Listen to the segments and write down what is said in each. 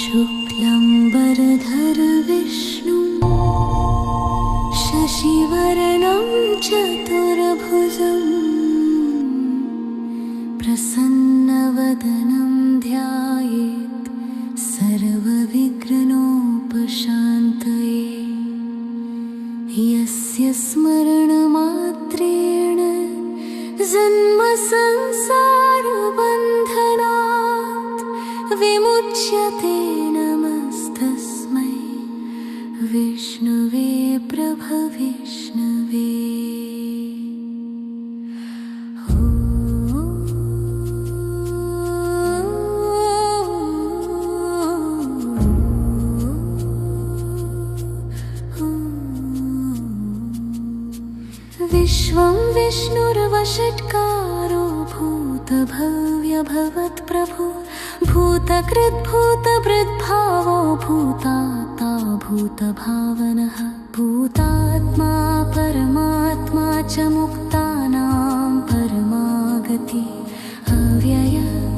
शुक्लंबरधर विष्णु शशिवर्णं चतुर्भुजं प्रसन्नवदनं ध्यायेत् सर्वविघ्नोपशान्तये। यस्य स्मरणमात्रेण जन्म संसारबन्धनात् विमुच्यते। नमस्तस्मै विष्णुवे प्रभविष्णवे। विश्वं विष्णुर्वषट्कारो भूतभव्यभवत्प्रभु भूतकृद्भूतभृद्भावो भूतात्मा भूतभावनः भूतात्मा परमात्मा च मुक्तानां परमागति अव्यय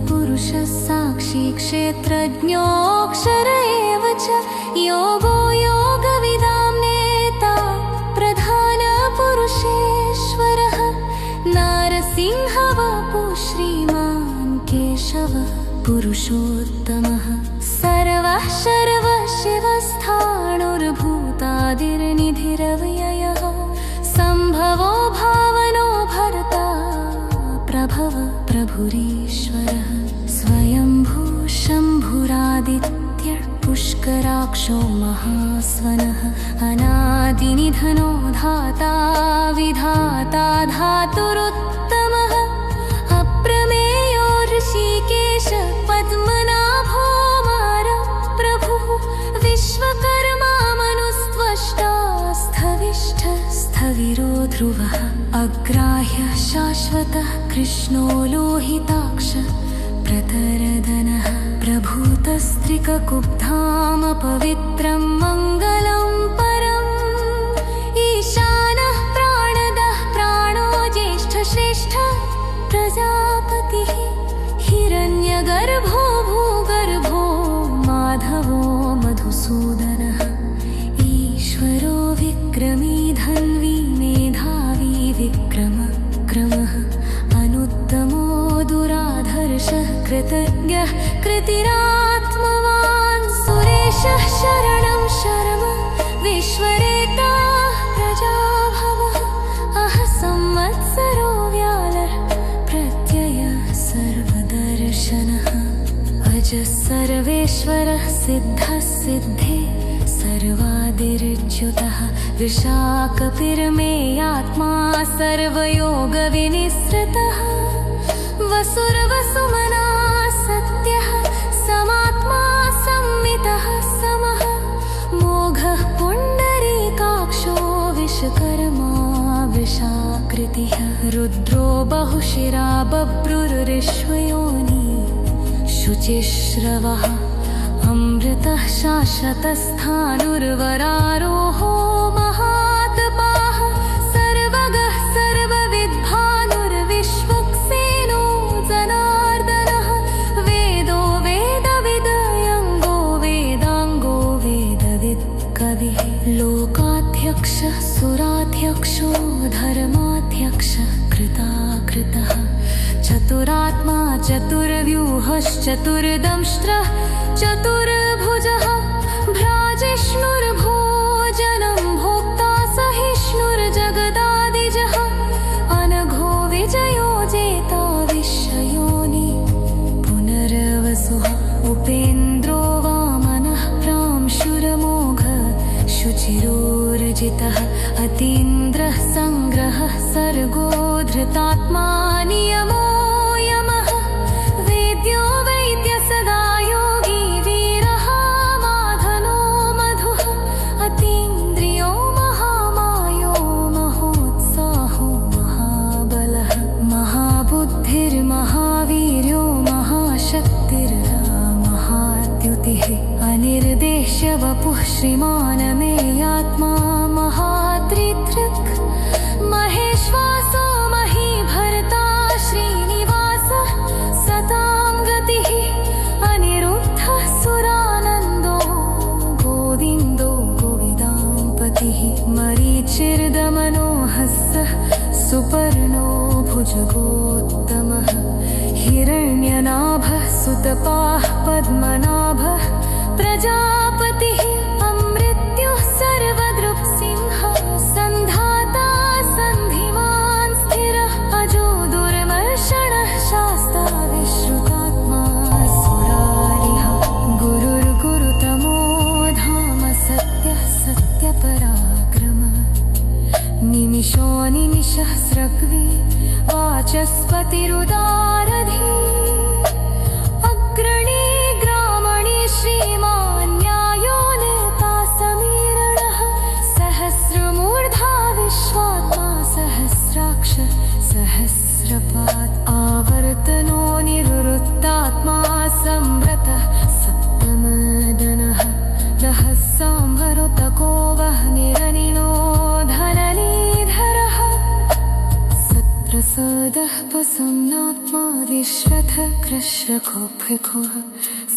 पुरुषः साक्षी क्षेत्रज्ञोऽक्षर एव च योगो योगविदां नेता प्रधानपुरुषेश्वरः नारसिंहवपु श्रीमान् केशवः पुरुषोत्तमः सर्वः सर्वशिवस्थाणुर्भूतादिर्निधिरव्ययः सम्भवो भावनो भर्ता प्रभव प्रभुरीश्वरः स्वयंभू शम्भुरादित्यः पुष्कराक्षो महास्वनः अनादिनिधनो धाता विधाता धातुरुत्तमः अप्रमेयो ऋषिकेश पद्मनाभो मार प्रभुः विश्वकर्मा मनुस्त्वष्टा स्थविष्ठ स्थविरो ध्रुवः अग्राह्यः शाश्वतः कृष्णो लोहिताक्ष प्रतरदनः प्रभूतस्त्रिककुब्धाम पवित्रं मङ्गलं परम् ईशानः प्राणदः प्राणो ज्येष्ठश्रेष्ठ प्रजापतिः हिरण्यगर्भो भूगर्भो माधवो मधुसूदनः ईश्वरो विक्रमी धन्वी मेधावी विक्रम क्रमः अनुत्तमो दुराधर्षः कृतज्ञः कृतिरात्मवान् सुरेशः शरणं शर्म विश्वरेता प्रजाभवः अह संवत्सरो व्यालः प्रत्ययः सर्वदर्शनः अजः सर्वेश्वरः सिद्धः सिद्धे सर्वादिर्च्युतः विशाकपिर्मेयात्मा सर्वयोगविनिसृतः वसुर्वसुमना सत्यः समात्मा संमितः समः मोघः पुण्डरीकाक्षो विश्वकर्मा विशाकृतिः रुद्रो बहुशिरा बभ्रुरिश्वयोनि शुचिश्रवः अमृतः शाश्वतस्थाणुर्वरारोहो महात्पाः सर्वगः सर्वविद्भानुर्विश्वक्सेनो जनार्दनः वेदो वेदविदयङ्गो वेदाङ्गो वेदवित्कविः लोकाध्यक्षः सुराध्यक्षो धर्माध्यक्षः कृताकृतः चतुरात्मा चतुर्व्यूहश्चतुर्दंष्ट्रः चतुर्भुजः भ्राजिष्णुर्भोजनं भोक्ता सहिष्णुर्जगदादिजः अनघो विजयो जेता विश्वयोनि पुनर्वसुः उपेन्द्रो वामनः प्रांशुरमोघ शुचिरोर्जितः अतीन्द्रः सङ्ग्रहः सर्गो धृतात्मा नियमो यमः वेद्यो वैद्य सदा योगी वीरः माधनो मधुः अतीन्द्रियो महामायो महोत्साहो महाबलः महाबुद्धिर्महावीर्यो महाशक्तिर्महाद्युतिः अनिर्देश्य वपुः श्रीमान् मे आत्मा महात्रिदृक् महेश्वासो महीभर्ता श्रीनिवासः सतां गतिः अनिरुद्धः सुरानन् सप्तपाः पद्मनाभः प्रजापतिः अमृत्युः सर्वदृक्सिंहः सन्धाता सन्धिमान् स्थिरः अजो दुर्मर्षणः शास्ता विश्रुतात्मा सुरारिः गुरुर्गुरुतमो धाम सत्यः सत्यपराक्रमः निमिषो निमिषः स्रग्वी वाचस्पतिरुदारधी अग्रणी ग्रामणी श्रीमान् न्यायो नेता समीरणः सहस्रमूर्धा विश्वात्मा सहस्राक्ष सहस्रपात् आवर्तनो निवृत्तात्मा संवृतः सप्तमदनः दः संवरुतको वह्निरनिलो धननीधरः सत्रसदः प्रसन्नात्मा विश्वथ कृष्णकोऽभ्यकुः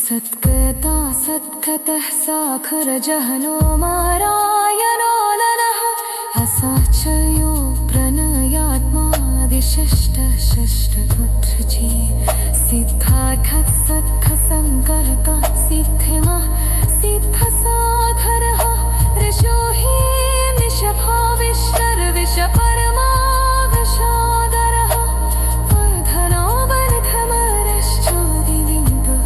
सत्कर्ता सत्कतः साखरजहनो मारायणो नरः असाचयो प्रणयात्मा विशिष्ट षष्ठपुत्रजी सिद्धार्थः सत्खसङ्कल्पः सिद्धिमः सिद्धसाधरः ऋषो हि निशभाविष्टर्विषपरमा विषादरः वर्धनो वर्धमरश्चोदिलिङ्गो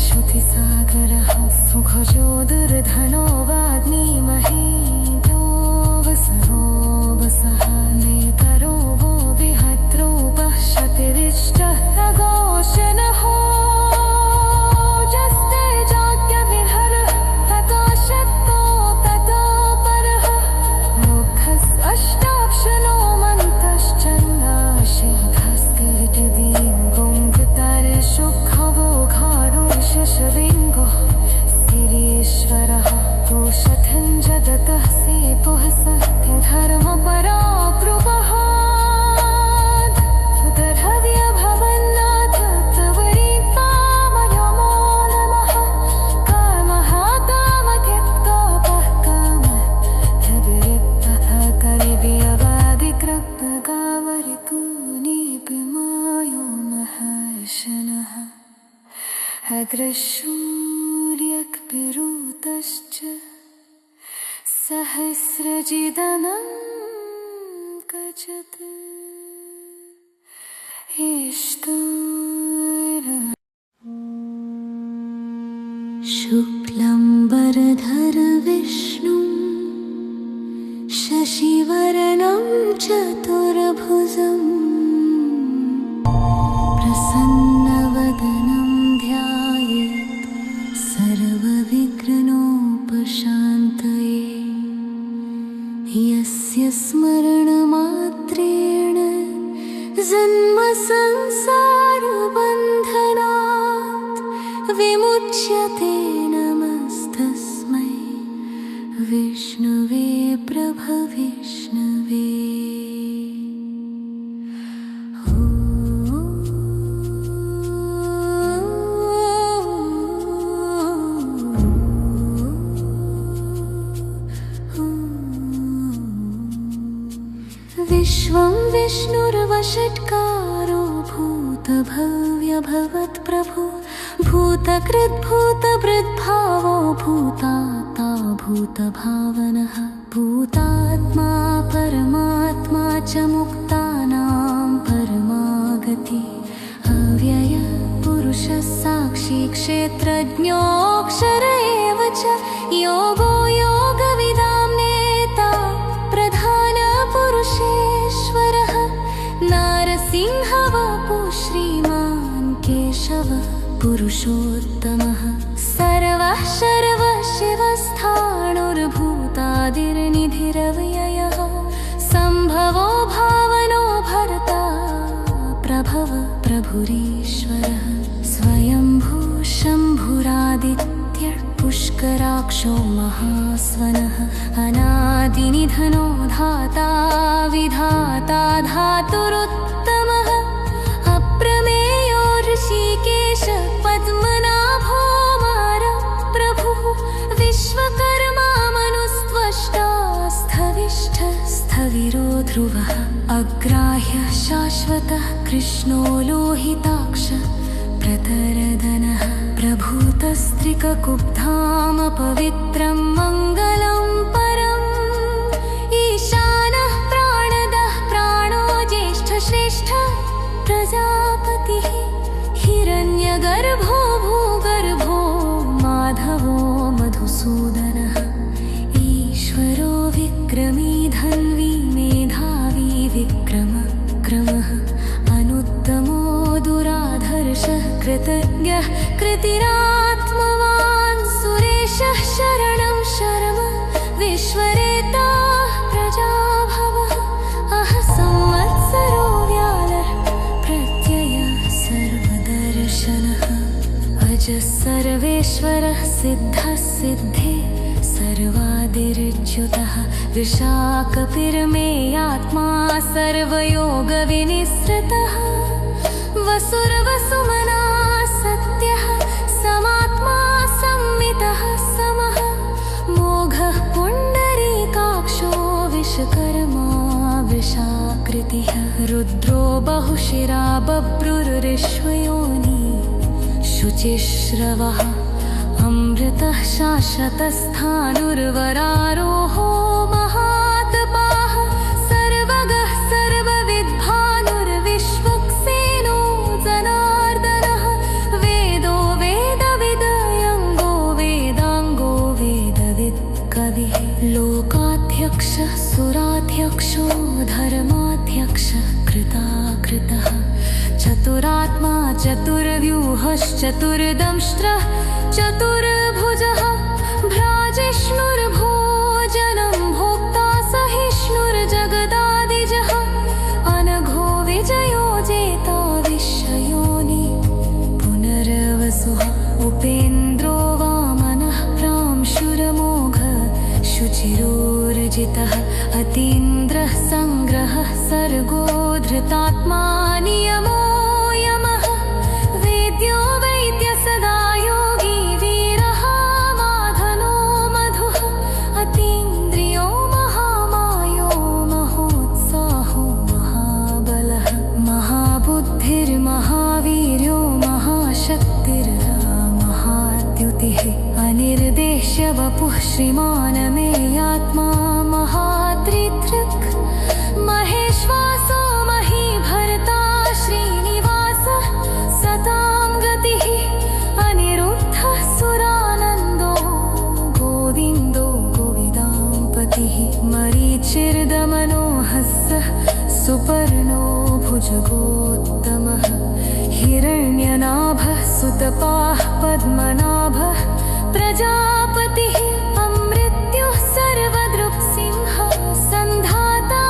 श्रुतिसागरः सुखजो दुर्धनो वाग्निमहीतो वसरो वसः नेतरो वो विहत्रो पश्यतिरिष्टः अघोषणः अष्टाक्षनो मन्तश्चन्दाशिवधास्करितदीर्घोङ्गतारशुखवो घारो शशविङ्गो सिरीश्वरः कोशथञ्जदतः सेपुः सत्यधर्मपराकृपः सुतधव्यभवन्नाथ तवरीपामयमो नमः कामः कामकित्कापः कामः धविरिक्तः कविव्यवादिकृप्तकावरिकुनीपिमायो महर्षणः अग्रशूर्यक्पिरूतश्च सहस्रजिदनं कचत् शुक्लम्बरधर विष्णुं शशिवर्णं चतुर्भुजं प्रसन्नवदनं ध्यायेत् सर्वविघ्नोपशान्तये यस्य स्मरणमात्रेण जन्मसंसारबन्धनात् विमुच्यते नमस्तस्मै विष्णवे प्रभविष्णवे विश्वं विष्णुर्वषट्कारो भूतभव्यभवत्प्रभु भूतकृद्भूतभृद्भावो भूतात्मा भूतभावनः भूतात्मा परमात्मा च मुक्तानां परमागति अव्यय पुरुषः साक्षी क्षेत्रज्ञोऽक्षर एव च योगो योगविदां नेता प्रधानपुरुषेश्वरः नारसिंहवपु श्रीमान् केशवः पुरुषोत्तमः सर्वः सर्वशिवस्थाणुर्भूतादिर्निधिरव्ययः सम्भवो भावनो भर्ता प्रभव प्रभुरीश्वरः स्वयंभू शम्भुरादित्यः पुष्कराक्षो महास्वनः अनादिनिधनो धाता विधाता धातुरुत्तमः अप्रमेयो ऋषिकेश पद्मनाभो मार प्रभुः विश्वकर्मा मनुस्त्वष्टा स्थविष्ठः स्थविरो ध्रुवः अग्राह्यः शाश्वतः कृष्णो लोहिताक्ष प्रतरदन स्त्रिककुब्धामपवित्रं मङ्गलं परम् ईशानः प्राणदः प्राणो ज्येष्ठश्रेष्ठ प्रजापतिः हिरण्यगर्भो भूगर्भो माधवो मधुसूदनः ईश्वरो विक्रमी धन्वी मेधावी विक्रमः अनुत्तमो दुराधर्षः कृतज्ञः कृतिरात्मवान् सुरेशः शरणं शर्म विश्वरेताः प्रजाभवः अह संवत्सरो व्यालः प्रत्ययः सर्वदर्शनः अजः सर्वेश्वरः सिद्धः सिद्धे सर्वादिर्च्युतः विशाकपिर्मेयात्मा सर्वयोगविनिसृतः वसुर्वसुमना सत्यः समात्मा संमितः समः मोघः पुण्डरीकाक्षो विश्वकर्मा वृषाकृतिः रुद्रो बहुशिरा बभ्रुरिश्वयोनि शुचिश्रवः अमृतः शाश्वतस्थाणुर्वरारोहो महातपाः सर्वगः सर्वविद्भानुर्विश्वक्सेनो जनार्दनः वेदो वेदविदयङ्गो वेदाङ्गो वेदवित्कविः लोकाध्यक्षः सुराध्यक्षो धर्माध्यक्षः कृताकृतः चतुरात्मा चतुर्व्यूहश्चतुर्दंष्ट्रः चतुर्भुजः भ्राजिष्णुर्भोजनं भोक्ता सहिष्णुर्जगदादिजः अनघो विजयो जेता विश्वयोनि पुनर्वसुः उपेन्द्रो वामनः प्रांशुरमोघ शुचिरोर्जितः अतीन्द्रः सङ्ग्रहः सर्गो धृतात्मा नियमो यमः वेद्यो वैद्य सदा योगी वीरः माधनो मधुः अतीन्द्रियो महामायो महोत्साहो महाबलः महाबुद्धिर्महावीर्यो महाशक्तिर्महाद्युतिः अनिर्देश्य वपुः श्रीमान् मे आत्मा महात्रिदृक् महेश्वासो महीभर्ता श्रीनिवासः सतां गतिः अनिरुद्धः सुरानन्दो गोविन्दो गोविदाम्पतिः मरीचिर्दमनो हस्सः सुपर्णो भुजगोत्तमः हिरण्यनाभः सुतपाः पद्मनाभः प्रजापतिः अमृत्युः सर्वदृक्सिंहः सन्धाता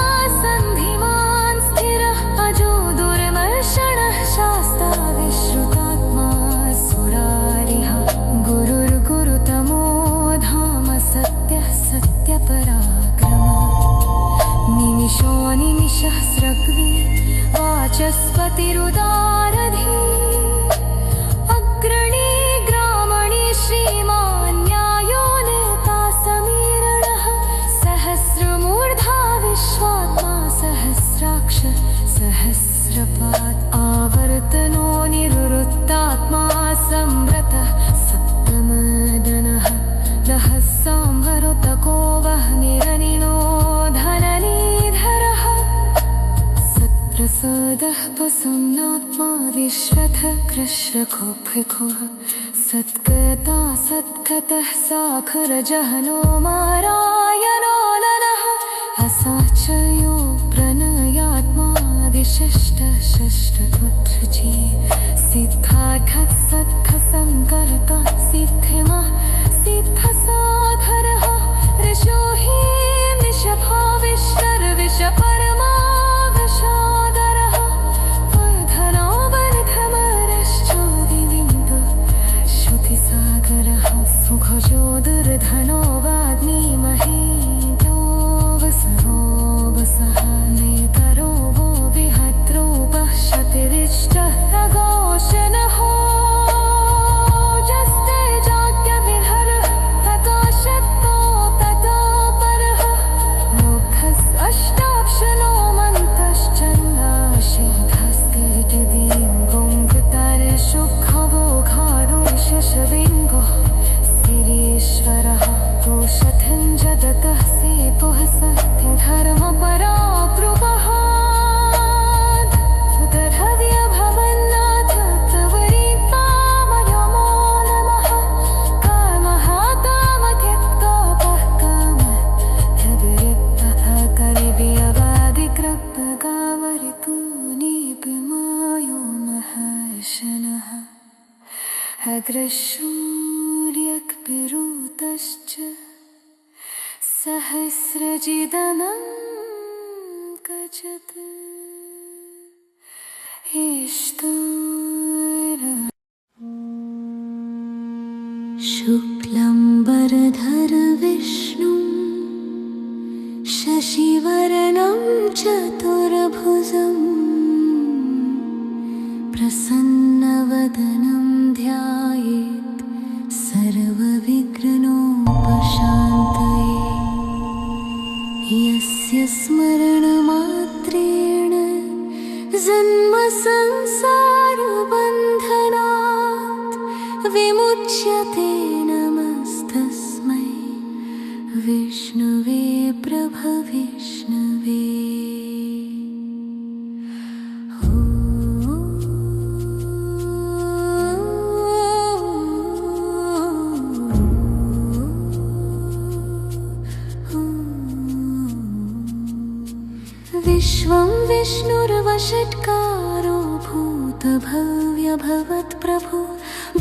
सन्धिमान् स्थिरः अजो दुर्मर्षणः शास्ता विश्रुतात्मा सुरारिः गुरुर्गुरुतमो धाम सत्यः सत्यपराक्रमः निमिषो निमिषः स्रग्वी वाचस्पतिरुदारधी अग्रणी ग्रामणी श्रीमान् न्यायो नेता समीरणः सहस्रमूर्धा विश्वात्मा सहस्राक्ष सहस्रपात् आवर्तनो निरुत्तात्मा संव्रतः सप्तमदनः रहस्यांवरुतको वह्निरनिलो धननीधरः सत्प्रसादः प्रसन्नात्मा विश्वतः कृष्णखोभिखुः सत्कर्ता सत्कतः साखरजहनो मारायणो नरः असाचयो प्रणयात्मा विशिष्टः षष्ठपुत्रजी सिद्धार्थः सत्खसङ्कर्ता सिद्धिमः सिद्धसाधरः ऋषो हि विषभाविष्टर्विषपरमा विषादरः वर्धनो वर्धमरश्चोदिविन्दुः श्रुतिसागरः सुखजो दुर्धनो वाग्मीमहेन्द्रो वसरो वसः नेतरो वो विहत्रो पश्यतिरिष्टः प्रघोषणहो अग्रसूर्यक्पिरूतश्च सहस्रजिदनङ्कजत् शुक्लम्बरधर विष्णुं शशिवर्णं चतुर्भुजं प्रसन्नवदनं ध्यायेत् सर्वविघ्नोपशान्तये यस्य स्मरणमात्रेण जन्मसंसारबन्धनात् विमुच्यते नमस्तस्मै विष्णवे प्रभविष्णवे। विश्वं विष्णुर्वषट्कारो भूतभव्यभवत्प्रभु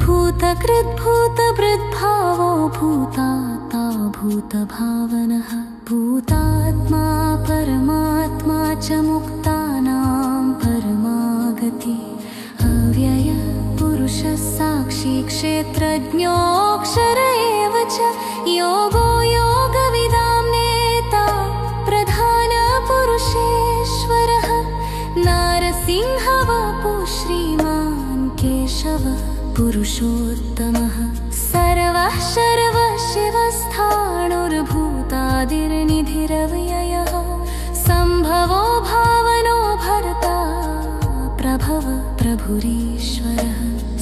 भूतकृद्भूतभृद्भावो भूतात्मा भूतभावनः भूतात्मा परमात्मा च मुक्तानां परमागति अव्यय पुरुषः साक्षी क्षेत्रज्ञोऽक्षर एव च योगो योगविदां नेता प्रधानपुरुषेश्वरः नारसिंहवपु श्रीमान् केशवः पुरुषोत्तमः सर्वः सर्वशिवस्थाणुर्भूतादिर्निधिरव्ययः सम्भवो भावनो भर्ता प्रभव प्रभुरीश्वरः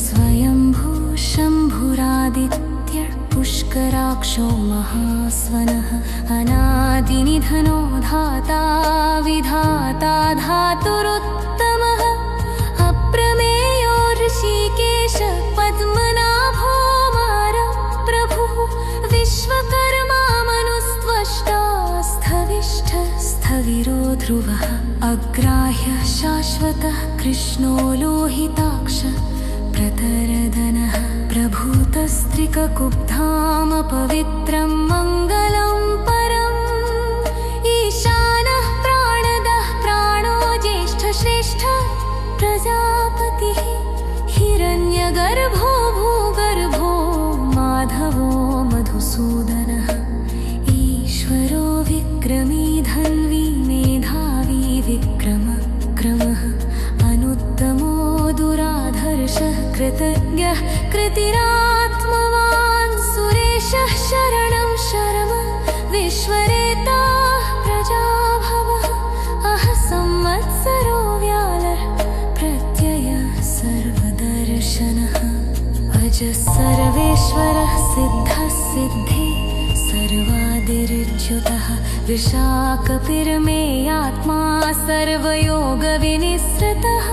स्वयंभू शम्भुरादित्यः पुष्कराक्षो महास्वनः अनादिनिधनो धाता विधाता धातुरुत्तमः अप्रमेयो ऋषिकेश पद्मनाभो मार प्रभुः विश्वकर्मा मनुस्त्वष्टा स्थविष्ठ स्थविरो ध्रुवः अग्राह्यः शाश्वतः कृष्णो लोहिताक्ष प्रतरदनः प्रभूतस्त्रिककुब्धाम पवित्रं मङ्गलं परम् ईशानः प्राणदः प्राणो ज्येष्ठश्रेष्ठ प्रजापतिः हिरण्यगर्भो भूगर्भो माधवो मधुसूदनः ईश्वरो विक्रमी धन्वी मेधावी विक्रमः अनुत्तमो दुराधर्षः कृतज्ञः कृतिरात्मवान् सुरेशः शरणं शर्म विश्वरेताः प्रजाभवः अह संवत्सरो व्यालः प्रत्ययः सर्वदर्शनः अजः सर्वेश्वरः सिद्धः सिद्धे सर्वादिर्च्युतः विशाखपिर्मेयात्मा सर्वयोगविनिसृतः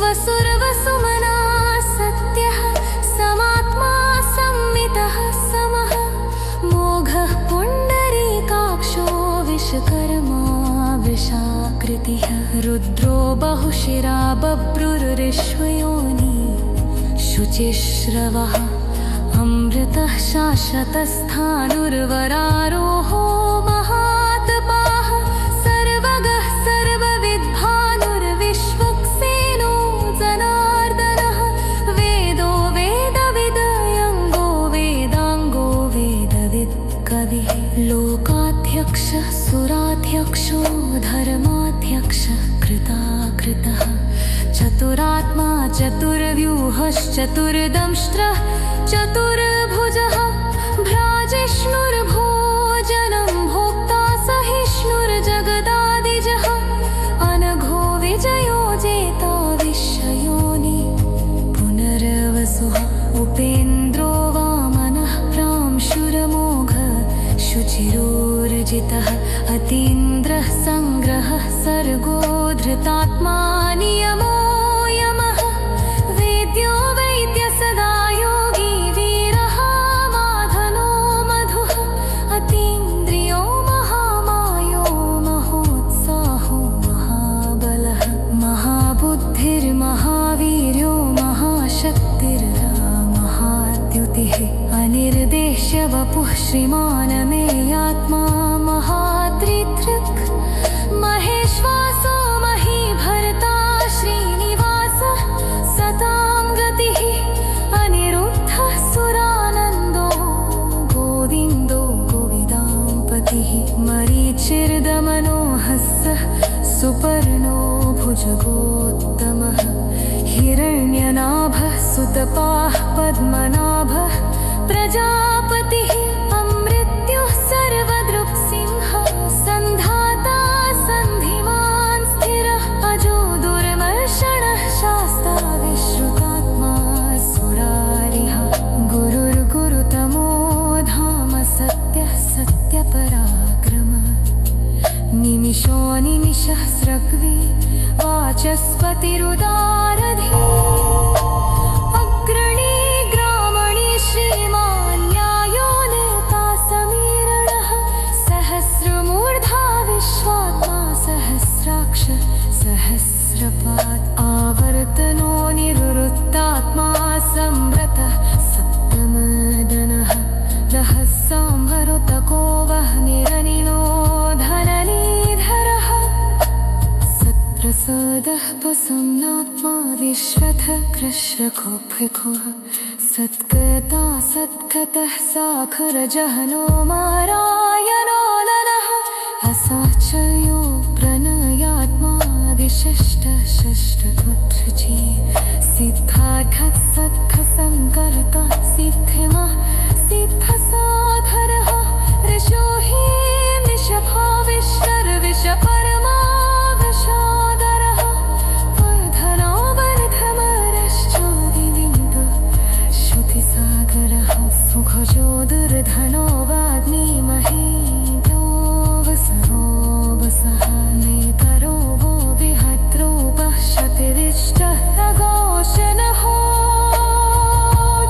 वसुर्वसुमना सत्यः समात्मा संमितः समः मोघः पुण्डरीकाक्षो विश्वकर्मा वृषाकृतिः रुद्रो बहुशिरा बभ्रुरिश्वयोनि शुचिश्रवः अमृतः शाश्वतस्थाणुर्वरारोहो महात्पाः सर्वगः सर्वविद्भानुर्विश्वक्सेनो जनार्दनः वेदो वेदविदयङ्गो वेदाङ्गो वेदवित्कविः लोकाध्यक्षः सुराध्यक्षो धर्माध्यक्षः कृताकृतः चतुरात्मा चतुर्व्यूहश्चतुर्दंष्ट्रः चतुर्भुजः भ्राजिष्णुर्भोजनं भोक्ता सहिष्णुर्जगदादिजः अनघो विजयो जेता विश्वयोनि पुनर्वसुः उपेन्द्रो वामनः प्रांशुरमोघ शुचिरोर्जितः अतीन्द्रः सङ्ग्रहः सर्गो धृतात्मा नियमो यमः वेद्यो वैद्य सदा योगी वीरः माधनो मधुः अतीन्द्रियो महामायो महोत्साहो महाबलः महाबुद्धिर्महावीर्यो महाशक्तिर्राजन् द्युतिः अनिर्देश्य वपुः श्रीमान् मे आत्मा महाद्रिदृक् महेश्वासो महीभर्ता श्रीनिवासः सतां गतिः अनिरुद्धः सुरानन्दो गोविन्दो गोविदाम्पतिः मरीचिर्दमनोहस्सः सुपर्णो भुजगोत्तमः हिरण्यनाभः सुतपाः पद्मनाभः प्रजापतिः अमृत्युः सर्वदृक्सिंहः सन्धाता सन्धिमान् स्थिरः अजो दुर्मर्षणः शास्ता विश्रुतात्मा सुरारिः गुरुर्गुरुतमो धाम सत्यः सत्यपराक्रमः निमिषो निमिषः स्रग्वी वाचस्पतिरुदारधीः अग्रणी ग्रामणी श्रीमान् न्यायो नेता समीरणः सहस्रमूर्धा विश्वात्मा सहस्राक्ष सहस्रपात् आवर्तनो निवृत्तात्मा संवृतः सप्तमदनः दहः संहरुतको वह्निरनिलो धननीधरः प्रसादः प्रसन्नात्मा विश्वथ कृष्णकोऽभ्यकुः सत्कर्ता सत्कतः साखरजहनो मारायणो नरः असाचर्यो प्रणयात्मा विशिष्ट षष्ठकृच्छ्री सिद्धार्थः सत्खसङ्कर्ता सिद्धिमः सिद्धसाधरः ऋषो हि निशभा विश्वरविशपरमा विषादरः वर्धनो वर्धमरश्चोदिविन्दु श्रुतिसागरः सुखजो दुर्धनो वाग्मीमहीतो वसरो वसः नेतरो वो विहत्रो पश्यतिरिष्टः रघोषणहो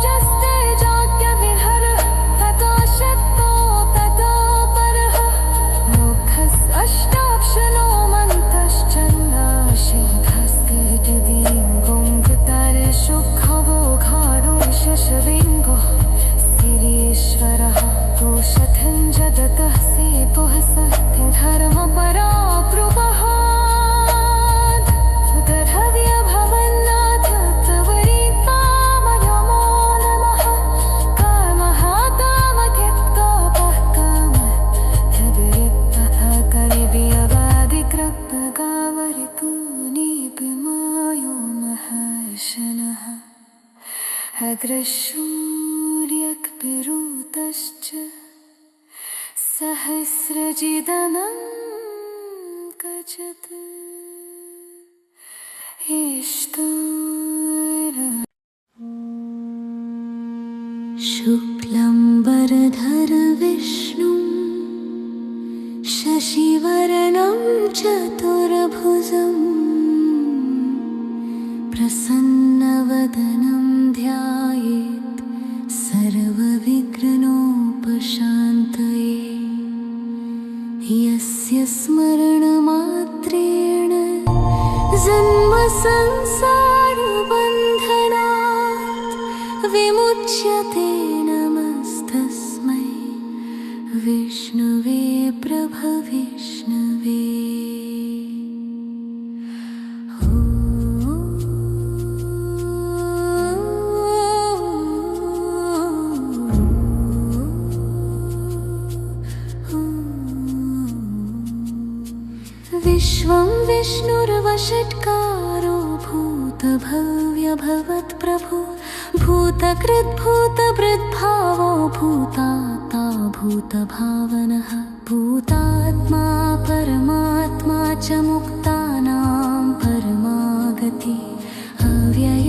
जस्ते जात्यविहरः ततो शक्तो ततो परः मुखस् अष्टाक्षनो शशविङ्गो सिरीश्वरः दोषथञ्जदतः सेतुः सत्यधर्मपराकृपः सुतधव्यभवन्नाथ त्वरितामनमो नमः कामः कामकृत्कापः कामः कलिव्यवादिकृप्तगावरिपूनिपिमायो महर्षणः अग्रशूर्यक्पिरूतश्च सहस्रजिदनं गजत् शुक्लम्बरधर विष्णुं शशिवर्णं चतुर्भुजं प्रसन्नवदनं ध्यायेत् सर्वविघ्नोपशान्तये यस्य स्मरणमात्रेण जन्मसंसारबन्धनात् विमुच्यते नमस्तस्मै विष्णवे प्रभविष्णवे विश्वं विष्णुर्वषट्कारो भूतभव्यभवत्प्रभु भूतकृद्भूतभृद्भावो भूतात्मा भूतभावनः भूतात्मा परमात्मा च मुक्तानां परमागति अव्यय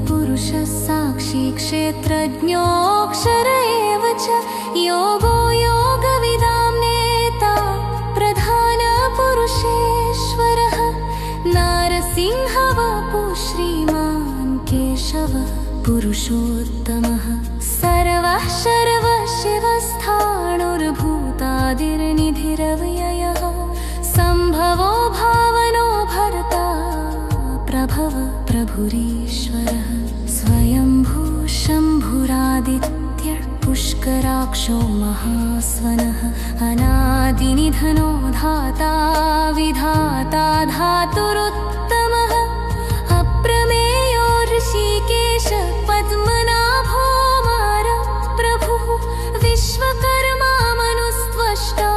पुरुषः साक्षी क्षेत्रज्ञोऽक्षर एव च योगो योगविदां नेता प्रधानपुरुषेश्वरः नारसिंहवपु श्रीमान् केशवः पुरुषोत्तमः सर्वः सर्वशिवस्थाणुर्भूतादिर्निधिरव्ययः सम्भवो भावनो भर्ता प्रभव प्रभुरीश्वरः स्वयंभू शम्भुरादित्य विशालाक्षो महास्वनः अनादिनिधनो धाता विधाता धातुरुत्तमः अप्रमेयो ऋषिकेश पद्मनाभो प्रभुः विश्वकर्मा मनुस्त्वष्टा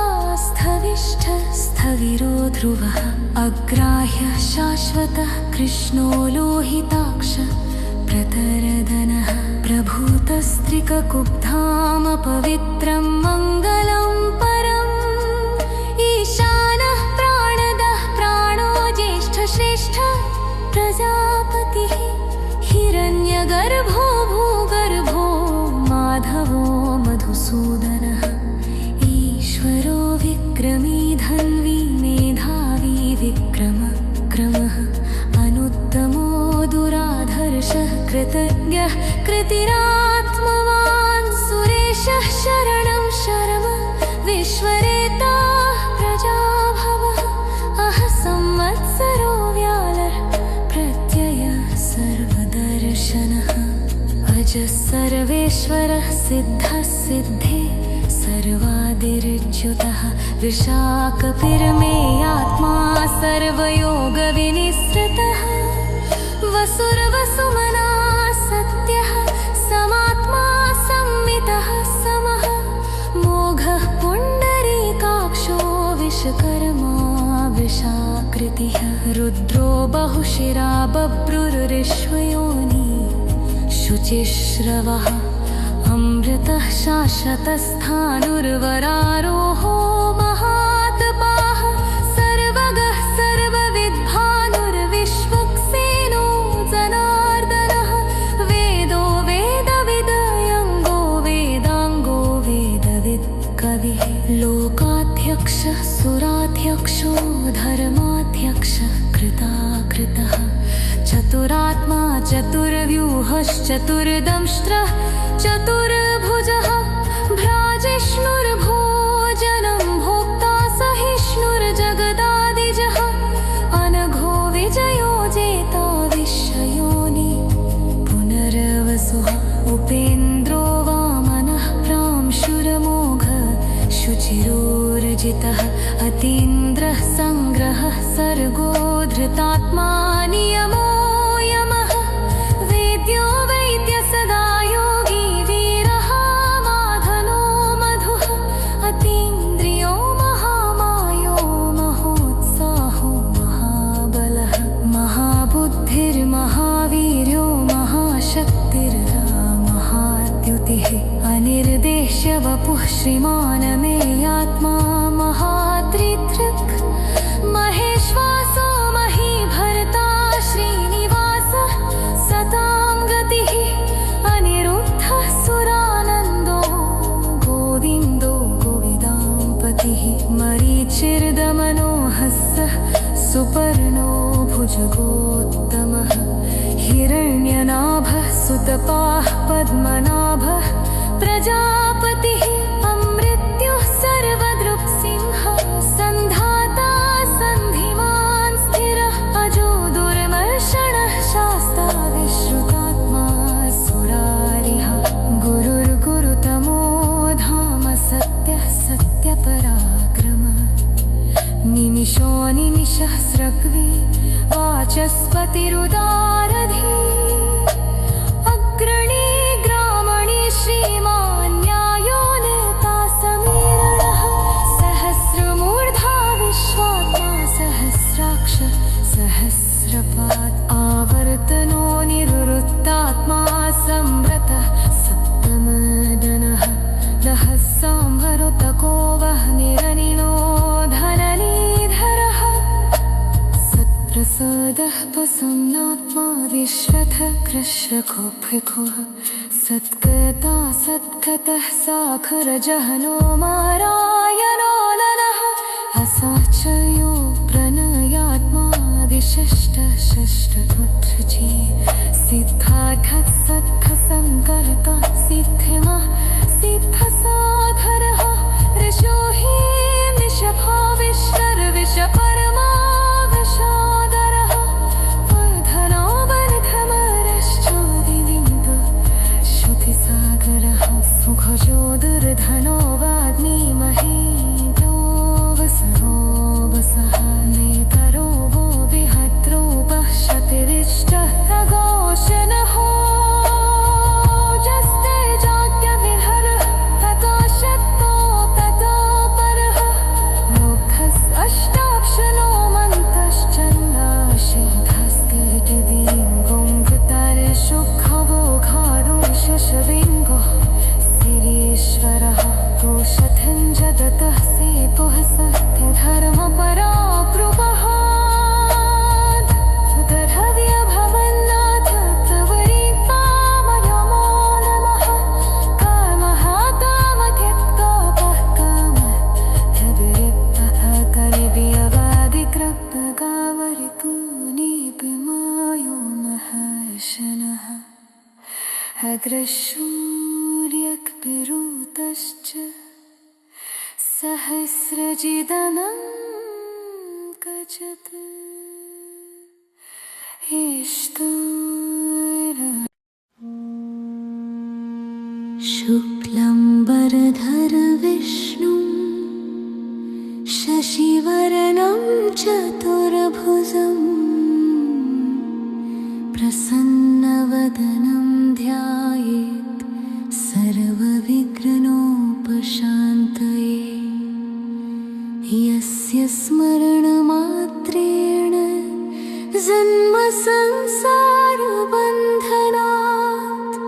स्थविष्ठ स्थविरो ध्रुवः अग्राह्यः शाश्वतः कृष्णो लोहिताक्ष प्रतरदनः प्रभूतस्त्रिककुब्धाम पवित्रं मङ्गलं परम् ईशानः प्राणदः प्राणो ज्येष्ठश्रेष्ठ प्रजापतिः हिरण्यगर्भो भूगर्भो माधवो मधुसूदनः ईश्वरो विक्रमी धन्वी मेधावी विक्रमः अनुत्तमो दुराधर्षः कृतज्ञः कृतिरात्मवान् सुरेशः शरणं शर्म विश्वरेताः प्रजाभवः अह संवत्सरो व्यालः प्रत्ययः सर्वदर्शनः अजः सर्वेश्वरः सिद्धः सिद्धे सर्वादिर्च्युतः विशाखपिर्मेयात्मा सर्वयोगविनिसृतः वसुर्वसुमना सत्यः समात्मा संमितः समः मोघः पुण्डरीकाक्षो विश्वकर्मा वृषाकृतिः रुद्रो बहुशिरा बभ्रुरिश्वयोनि शुचिश्रवः अमृतः शाश्वतस्थाणुर्वरारोहो महातपाः सर्वगः सर्वविद्भानुर्विश्वक्सेनो जनार्दनः वेदो वेदविदयङ्गो वेदाङ्गो वेदवित् कविः लोकाध्यक्षः सुराध्यक्षो धर्माध्यक्षः कृताकृतः चतुरात्मा चतुर्व्यूहश्चतुर्दंष्ट्रः चतुर्भुजः भ्राजिष्णुर्भोजनं भोक्ता सहिष्णुर्जगदादिजः अनघो विजयो जेता विश्वयोनि पुनर्वसुः उपेन्द्रो वामनः प्रांशुरमोघ शुचिरोर्जितः अतीन्द्रः सङ्ग्रहः सर्गो धृतात्मा नियमो यमः वेद्यो वैद्य सदा योगी वीरः माधनो मधुः अतीन्द्रियो महामायो महोत्साहो महाबलः महाबुद्धिर्महावीर्यो महाशक्तिर्महाद्युतिः अनिर्देश्य वपुः श्रीमान् मे आत्मा महात्रिदृक् महेश्वासो महीभर्ता श्रीनिवासः सतां गतिः अनिरुद्धः सुरानन्दो गोविन्दो गोविदाम्पतिः मरीचिर्दमनो हस्सः सुपर्णो भुजगोत्तमः हिरण्यनाभः सुतपाः पद्मनाभः प्रजापतिः अमृत्युः सर्वदृक्सिंहः सन्धाता सन्धिमान् स्थिरः अजो दुर्मर्षणः शास्ता विश्रुतात्मा सुरारिः गुरुर्गुरुतमो धाम सत्यः सत्यपराक्रमः निमिषो निमिषः स्रग्वी वाचस्पतिरुदारधी अग्रणी ग्रामणी श्रीमान् न्यायो नेता समीरणः सहस्रमूर्धा विश्वात्मा सहस्राक्ष सहस्रपात् आवर्तनो निवृत्तात्मा संवृतः सप्तमदनः दः संहरुतको वह्निरनिलो धननीधरः सत्प्रसादः प्रसन्नात्मा विश्वथ कृष्णकोऽभ्यकुः सत्कर्ता सत्कतः साखरजहनो मारायणो ननः असाचर्यो प्रणयात्मा विशिष्ट षष्ठपुत्रजी सिद्धार्थः सत्खसङ्कर्ता सिद्धिमः सिद्धसाधरः ऋषो हि निशभाविष्टर्विषपरमा विषादरः वर्धनो वर्धमरश्चोदिविन्दु श्रुतिसागरः सुखजो दुर्धर्षः अग्रसूर्यक्पिरूतश्च सहस्रजिदनङ्कजत् शुक्लम्बरधर विष्णु शशिवर्णं चतुर्भुजं प्रसन्नवदनं ध्यायेत् सर्वविघ्नोपशान्तये यस्य स्मरणमात्रेण जन्मसंसारबन्धनात्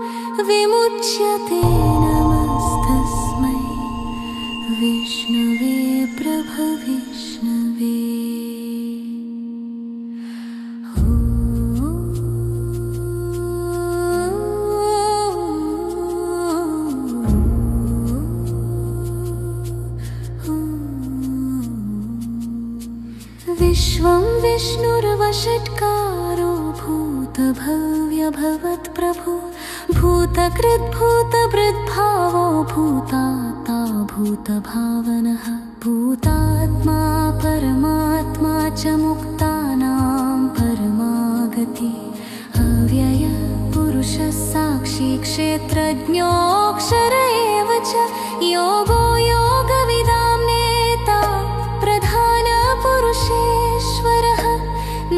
विमुच्यते नमस्तस्मै विष्णवे प्रभविष्णवे। विश्वं विष्णुर्वषट्कारो भूतभव्यभवत्प्रभु भूतकृद्भूतभृद्भावो भूतात्मा भूतभावनः भूतात्मा परमात्मा च मुक्तानां परमागति अव्यय पुरुषः साक्षी क्षेत्रज्ञोऽक्षर एव च योगो योगविदां नेता प्रधानपुरुषेश्वरः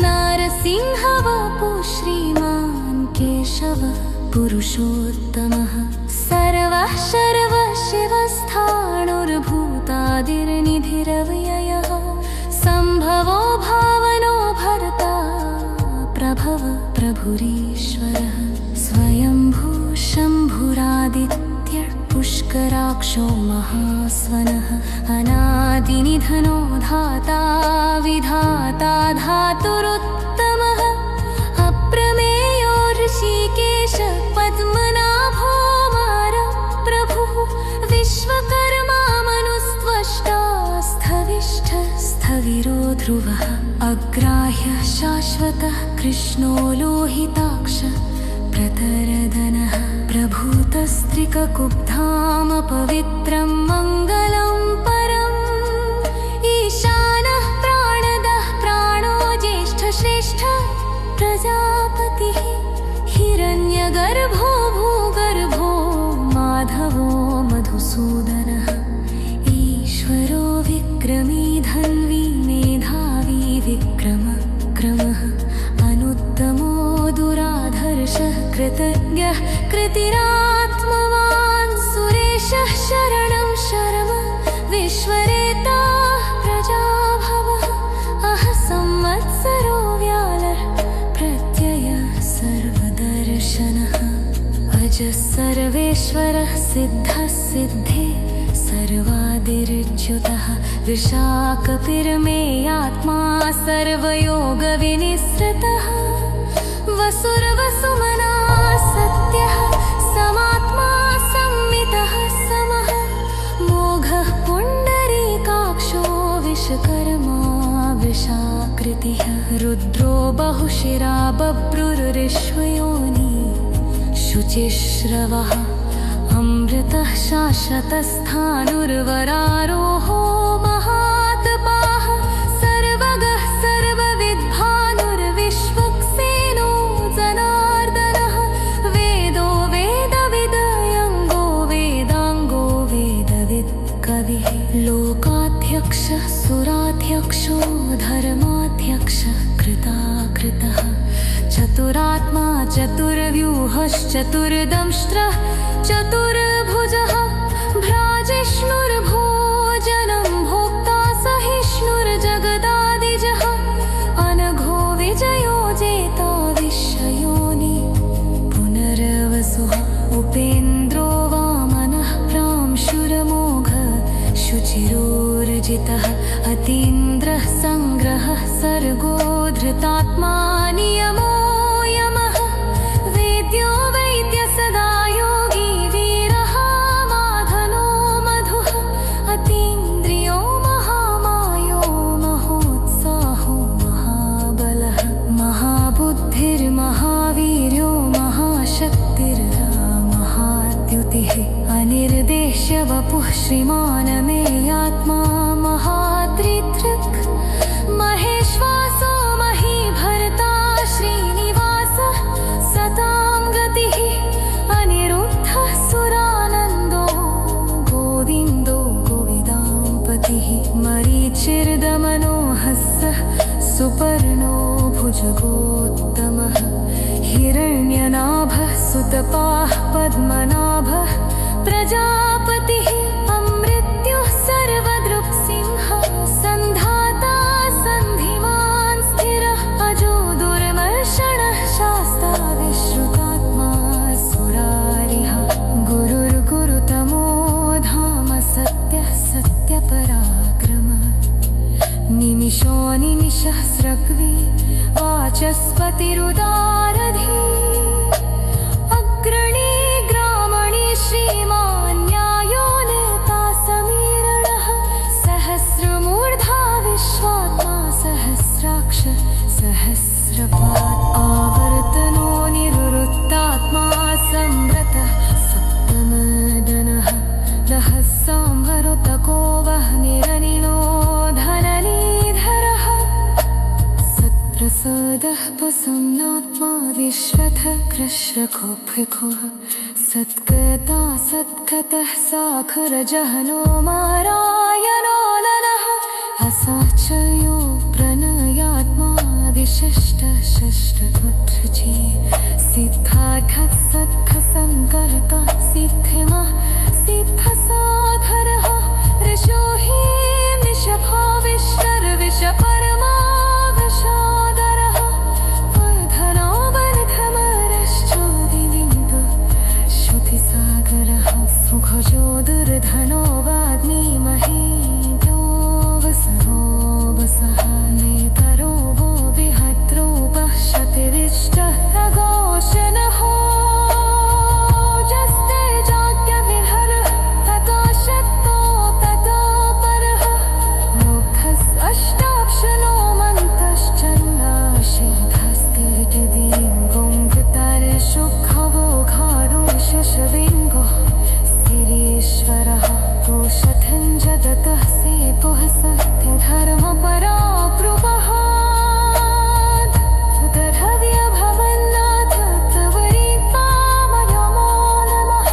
नारसिंहवपु श्रीमान् केशवः पुरुषोत्तमः सर्वः शर्वः शिवस्थाणुर्भूतादिर्निधिरव्ययः सम्भवो भावनो भर्ता प्रभव प्रभुरीश्वरः स्वयंभू शम्भुरादित्यः पुष्कराक्षो महास्वनः अनादिनिधनो धाता विधाता धातुरुत्तमः अप्रमेयो ऋषिकेश पद्मनाभो मार प्रभुः विश्वकर्मा मनुस्त्वष्टा स्थविष्ठः स्थविरो ध्रुवः अग्राह्यः शाश्वतः कृष्णो लोहिताक्ष प्रतरदनः प्रभूतस्त्रिककुब्धाम पवित्रं मङ्गलं परम् ईशानः प्राणदः प्राणो ज्येष्ठश्रेष्ठ प्रजापतिः हिरण्यगर्भो भूगर्भो माधवो मधुसूदनः ईश्वरो विक्रमी धन्वी मेधावी विक्रमः अनुत्तमो दुराधर्षः कृतज्ञः कृतिरात्मवान् सुरेशः शरणं शर्म विश्वरेताः प्रजाभवः अह संवत्सरो व्यालः प्रत्ययः सर्वदर्शनः अजः सर्वेश्वरः सिद्धः सिद्धे सर्वादिर्च्युतः विशाखपिर्मेयात्मा सर्वयोगविनिसृतः वसुर्वसुमना सत्यः समात्मा संमितः समः मोघः पुण्डरीकाक्षो विश्वकर्मा विशाकृतिः रुद्रो बहुशिरा बभ्रुरिश्वयोनि शुचिश्रवः अमृतः शाश्वतस्थाणुर्वरारोहो महात्पाः सर्वगः सर्वविद्भानुर्विश्वक्सेनो जनार्दनः वेदो वेदविदयङ्गो वेदाङ्गो वेदवित् कविः लोकाध्यक्षः सुराध्यक्षो धर्माध्यक्षः कृताकृतः चतुरात्मा चतुर्व्यूहश्चतुर्दंष्ट्रः चतुर्भुजः भ्राजिष्णुर्भोजनं भोक्ता सहिष्णुर्जगदादिजः अनघो विजयो जेता विश्वयोनि पुनर्वसुः उपेन्द्रो वामनः प्रांशुरमोघ शुचिरोर्जितः अतीन्द्रः सङ्ग्रहः सर्गो धृतात्मा नियमो यमः वेद्यो वैद्य सदा योगी वीरः माधनो मधुः अतीन्द्रियो महामायो महोत्साहो महाबलः महाबुद्धिर्महावीर्यो महाशक्तिर्राम गतिः अनिर्देश्य वपुः श्रीमान् मे आत्मा महाद्रिदृक् महेश्वासो महीभर्ता श्रीनिवासः सतां गतिः अनिरुद्धः सुरानन्दो गोविन्दो गोविदाम्पतिः मरीचिर्दमनोहस्सः सुपर्णो भुजगोत्तमः हिरण्यनाभः सुतपाः पद्मनाभः प्रजापतिः अमृत्युः सर्वदृक्सिंहः सन्धाता सन्धिमान् स्थिरः अजो दुर्मर्षणः शास्ता विश्रुतात्मा सुरारिः गुरुर्गुरुतमो धाम सत्यः सत्यपराक्रमः निमिषो निमिषः स्रग्वी वाचस्पतिरुदारधी अग्रणी ग्रामणी श्रीमान् न्यायो नेता समीरणः सहस्रमूर्धा विश्वात्मा सहस्राक्ष सहस्रपात् आवर्तनो निवृत्तात्मा संवृतः सप्तमदनः दः संहरुतको वह्निरनिलो धननीधरः प्रसादः प्रसन्नात्मा विश्वथ कृष्णखोभृखुः सत्कर्ता सत्कतः साखरजहनो मारायणो नरः असाचयो प्रणयात्मा विशिष्ट षष्ठपुत्रजी सिद्धार्थः सत्खसङ्कर्ता सिद्धिमः सिद्धसाधरः ऋषो हि विषभाविष्टर्विषपरमा सादरः वर्धनो वर्धमरश्चोदिविन्दु श्रुतिसागरः सुखजो दुर्धनो वाग्मीमहेन्द्रो वसरो वसः नेतरो वो विहत्रो पश्यतिरिष्टः अघोषणहो जस्ते जात्यविहरः ततो शक्तो ततो परः मुग्धस् अष्टाक्षनो शशविङ्गो सिरीश्वरः दोषथञ्जदतः सेतुः सत्यधर्मपराकृपः सुतधव्यभवन्नाथ त्वरितामनमो नमः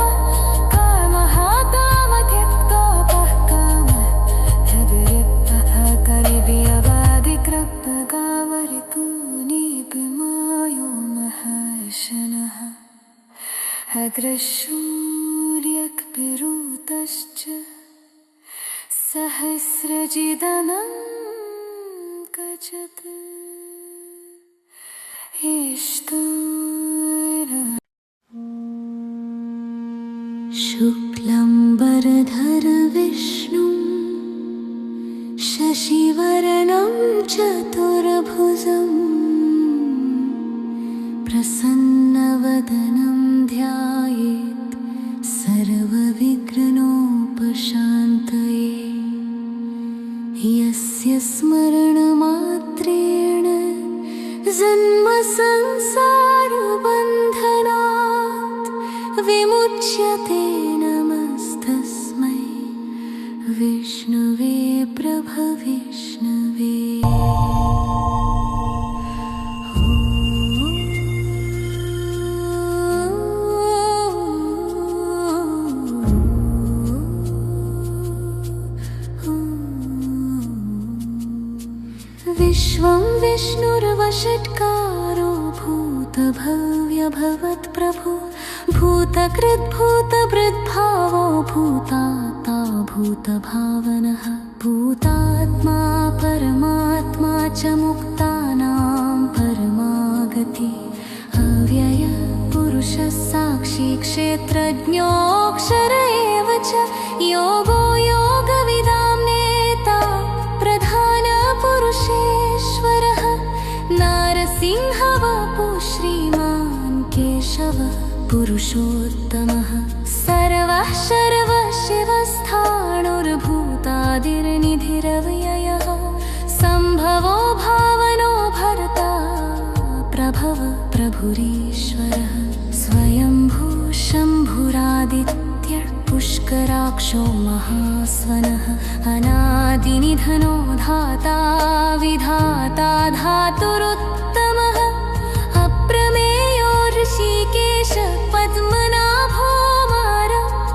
कामः कामत्यक्तोपः कामत्यभिरिक्तः कलिव्यवादिकृप्तगावरिपूनिपिमायो महर्षणः अग्रशूर्यक्पिरूतश्च सहस्रजिदनं गजत् शुक्लम्बरधर विष्णुं शशिवर्णं चतुर्भुजं प्रसन्नवदनं ध्यायेत् सर्वविघ्नोपशान्तये यस्य स्मरणमात्रेण जन्मसंसारबन्धनात् विमुच्यते नमस्तस्मै विष्णवे प्रभविष्णवे विश्वं विष्णुर्वषट्कारो भूतभव्यभवत्प्रभु भूतकृद्भूतभृद्भावो भूतात्मा भूतभावनः भूतात्मा परमात्मा च मुक्तानां परमागति अव्यय पुरुषः साक्षी क्षेत्रज्ञोऽक्षर एव च योगो योगविदां नेता प्रधानपुरुषेश्वरः नारसिंहवपु श्रीमान् केशवः पुरुषोत्तमः सर्वः सर्वशिवस्थाणुर्भूतादिर्निधिरव्ययः सम्भवो भावनो भर्ता प्रभव प्रभुरीश्वरः स्वयंभू शम्भुरादित्य विश्वकराक्षो महास्वनः अनादिनिधनो धाता विधाता धातुरुत्तमः अप्रमेयो ऋषिकेश पद्मनाभो मार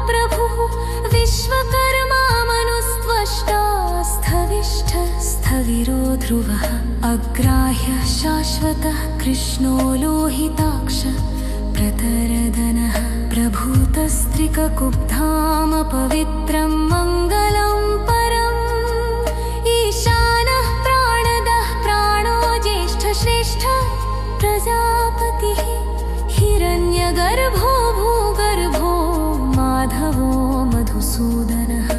प्रभुः विश्वकर्मा मनुस्त्वष्टा स्थविष्ठ स्थविरो ध्रुवः अग्राह्यः शाश्वतः कृष्णो लोहिताक्ष प्रतरदनः प्रभूतस्त्रिककुब्धामपवित्रं मङ्गलं परम् ईशानः प्राणदः प्राणो ज्येष्ठश्रेष्ठ प्रजापतिः हिरण्यगर्भो भूगर्भो माधवो मधुसूदनः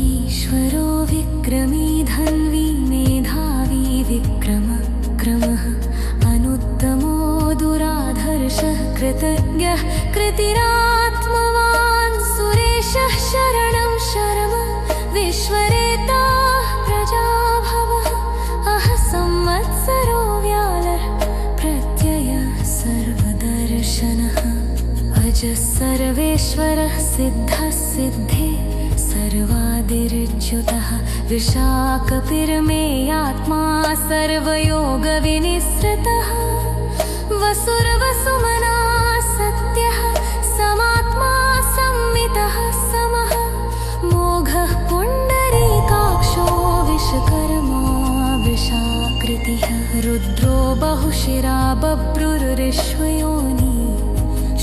ईश्वरो विक्रमी धन्वी मेधावी विक्रमः अनुत्तमो दुराधर्षः कृतज्ञः कृतिरात्मवान् सुरेशः शरणं शर्म विश्वरेताः प्रजाभवः अह संवत्सरो व्यालः प्रत्ययः सर्वदर्शनः अजः सर्वेश्वरः सिद्धः सिद्धे सर्वादिर्च्युतः विशाकपिर्मेयात्मा सर्वयोगविनिसृतः वसुर्वसुमना सत्यः समात्मा संमितः समः मोघः पुण्डरीकाक्षो विश्वकर्मा वृषाकृतिः रुद्रो बहुशिरा बभ्रुरिश्वयोनि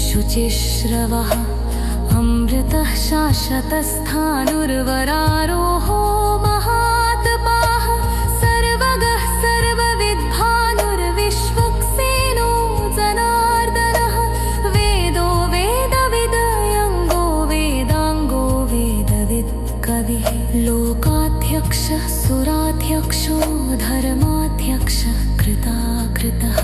शुचिश्रवः अमृतः शाश्वतस्थाणुर्वरारोहो महातपाः सर्वगः सर्वविद्भानुर्विश्वक्सेनो जनार्दनः वेदो वेदविदयङ्गो वेदाङ्गो वेदवित् कविः लोकाध्यक्षः सुराध्यक्षो धर्माध्यक्षः कृताकृतः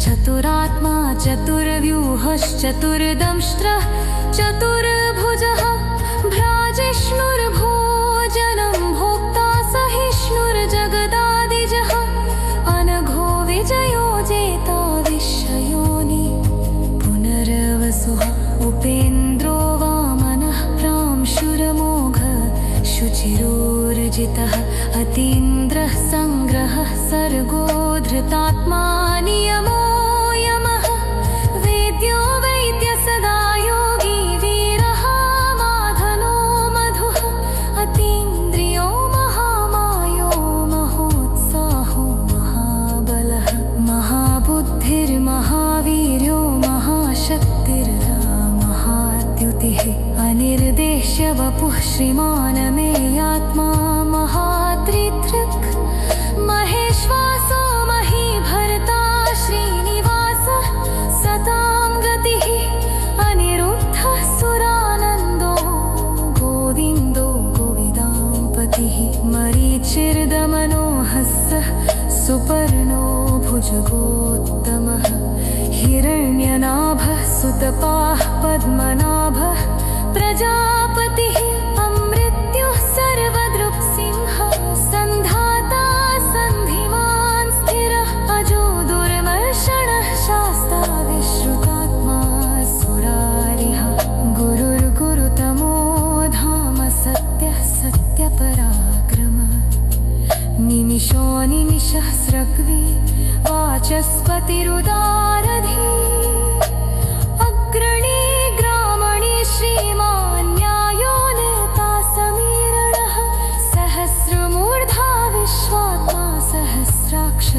चतुरात्मा चतुर्व्यूहश्चतुर्दंष्ट्रः चतुर्भुजः भ्राजिष्णुर्भोजनं भोक्ता सहिष्णुर्जगदादिजः अनघो विजयो जेता विश्वयोनि पुनर्वसुः उपेन्द्रो वामनः प्रांशुरमोघ शुचिरोर्जितः अतीन्द्रः सङ्ग्रहः सर्गो धृतात्मा नियमो यमः वेद्यो वैद्य सदा योगी वीरः माधनो मधुः अतीन्द्रियो महामायो महोत्साहो महाबलः महाबुद्धिर्महावीर्यो महाशक्तिर्महाद्युतिः अनिर्देश्य वपुः श्रीमान् मे आत्मा महात्रिदृक् महेश्वासो महीभर्ता श्रीनिवासः सतां गतिः अनिरुद्धः सुरानन्दो गोविन्दो गोविदाम्पतिः मरीचिर्दमनो हस्सः सुपर्णो भुजगोत्तमः हिरण्यनाभः सुतपाः पद्मनाभः प्रजापतिः अमृत्युः सर्वदृक्सिंहः सन्धाता सन्धिमान् स्थिरः अजो दुर्मर्षणः शास्ता विश्रुतात्मा सुरारिः गुरुर्गुरुतमो धाम सत्यः सत्यपराक्रमः निमिषो निमिषः स्रग्वी वाचस्पतिरुदारधी अग्रणी ग्रामणी श्रीमान् न्यायो नेता समीरणः सहस्रमूर्धा विश्वात्मा सहस्राक्ष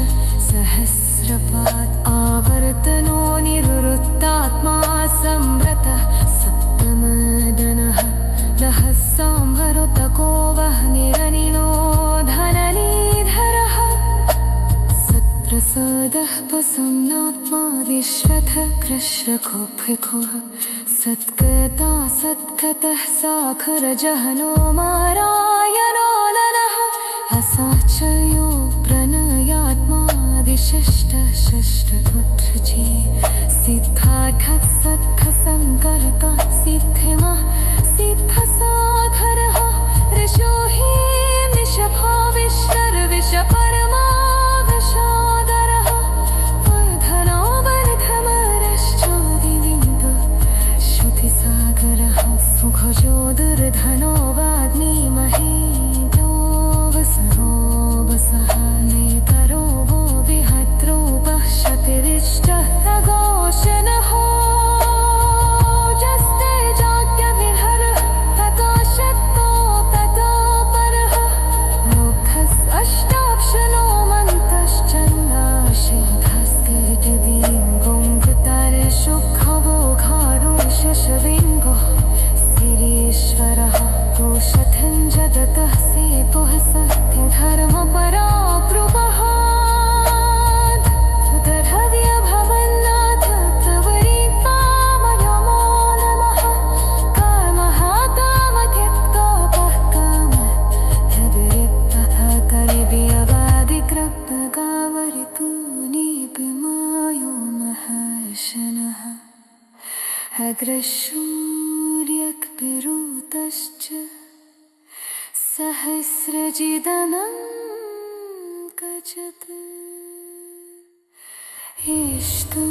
सहस्रपात् आवर्तनो निवृत्तात्मा संवृतः सप्तमदनः लः संहरुतको वह्निरनिलो धननीधरः सत्प्रसादः प्रसन्नात्मा विश्वथ कृष्णखोभृखुः सत्कर्ता सत्कतः साखरजहनो मारायणो नरः असाचर्यो प्रणयात्मा विशिष्ट षष्ठपुत्रजी सिद्धार्थः सत्खसङ्कर्ता सिद्धिमः सिद्धसागरः ऋषो हि निशभाविष्टर्विषपरमा विषादरः वर्धनो वर्धमरश्चोदिविन्दु श्रुतिसागरः सुखजो दुर्धनो वाग्मीमहि यो वसरो वसः नेतरो वो विहत्रो पश्यतिरिष्टः सघोषणहो जस्ते जाज्ञविहरः ततो शक्तो ततो परः मुग्धस्अष्टाक्षनो शशविङ्गो सिरीश्वरः कोशथञ्जदतः सेतुः सत्यधर्मपराकृपः दर्हव्यभवन्नाथ त्वरीपामनमो नमः कामः कामथित्कापः कामहृदिरिक्तः कलिव्यवादिकृप्तगावरितूनीपिमायो महर्षणः अग्रशूर्यक्पिरूतश्च सहस्रजिदनं गजत् इष्टो